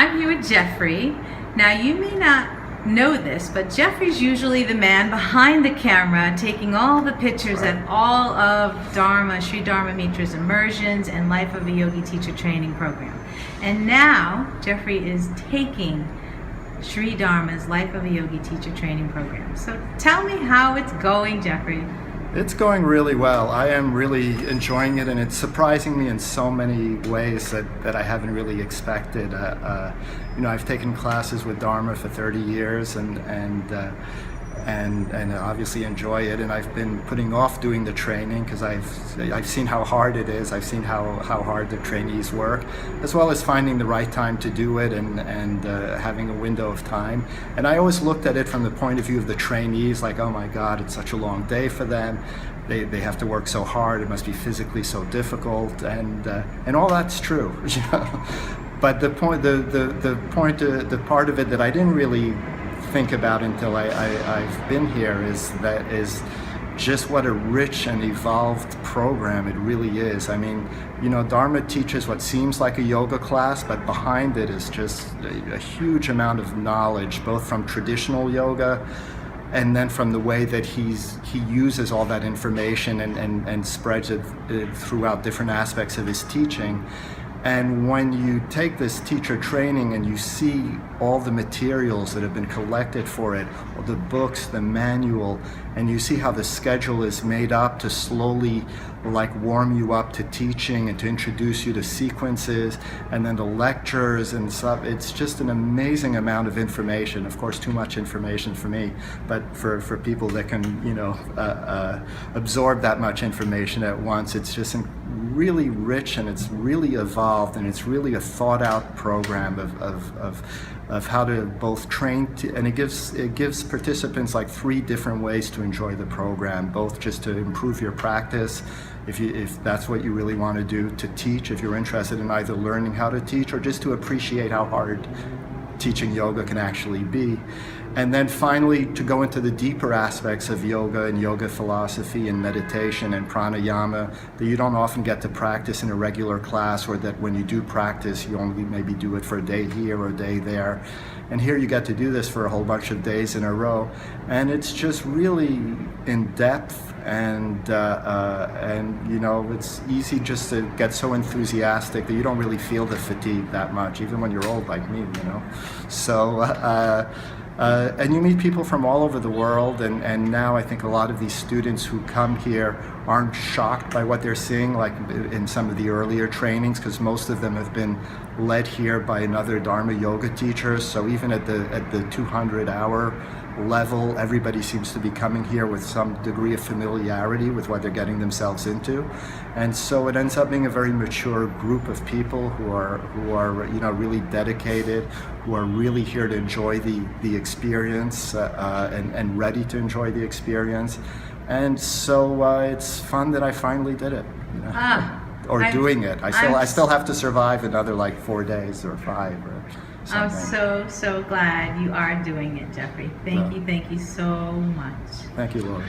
I'm here with Jeffrey. Now, you may not know this, but Jeffrey's usually the man behind the camera taking all the pictures at all of Dharma, Sri Dharma Mitra's immersions and Life of a Yogi Teacher training program. And now, Jeffrey is taking Sri Dharma's Life of a Yogi Teacher training program. So tell me how it's going, Jeffrey. It's going really well. I am really enjoying it, and it's surprising me in so many ways that I haven't really expected. I've taken classes with Dharma for 30 years and obviously enjoy it, and I've been putting off doing the training because I've seen how hard it is. I've seen how hard the trainees work, as well as finding the right time to do it and having a window of time. And I always looked at it from the point of view of the trainees, like, oh my God, it's such a long day for them. They have to work so hard. It must be physically so difficult, and all that's true, you know. But the part of it that I didn't really think about until I've been here is just what a rich and evolved program it really is. I mean, Dharma teaches what seems like a yoga class, but behind it is just a huge amount of knowledge, both from traditional yoga and then from the way that he uses all that information and spreads it throughout different aspects of his teaching. And when you take this teacher training and you see all the materials that have been collected for it, all the books, the manual, and you see how the schedule is made up to slowly warm you up to teaching and to introduce you to sequences, and then the lectures and stuff, it's just an amazing amount of information. Of course, too much information for me, but for people that can, absorb that much information at once, it's just really rich, and it's really evolved, and it's really a thought out program of how to both train and it gives participants like 3 different ways to enjoy the program, both just to improve your practice, if that's what you really want to do, to teach if you're interested in either learning how to teach or just to appreciate how hard teaching yoga can actually be. And then finally, to go into the deeper aspects of yoga and yoga philosophy and meditation and pranayama that you don't often get to practice in a regular class, or that when you do practice, you only maybe do it for a day here or a day there. And here you get to do this for a whole bunch of days in a row. And it's just really in depth, and it's easy just to get so enthusiastic that you don't really feel the fatigue that much, even when you're old like me, So, and you meet people from all over the world, and now I think a lot of these students who come here aren't shocked by what they're seeing, like in some of the earlier trainings, because most of them have been led here by another Dharma yoga teacher. So even at the 200-hour level, everybody seems to be coming here with some degree of familiarity with what they're getting themselves into, and so it ends up being a very mature group of people who are really dedicated, who are really here to enjoy the experience and ready to enjoy the experience. And so it's fun that I finally did it, doing it. I still have to survive another 4 days or 5 or something. I'm so glad you are doing it, Jeffrey. Thank you so much. Thank you, Lori.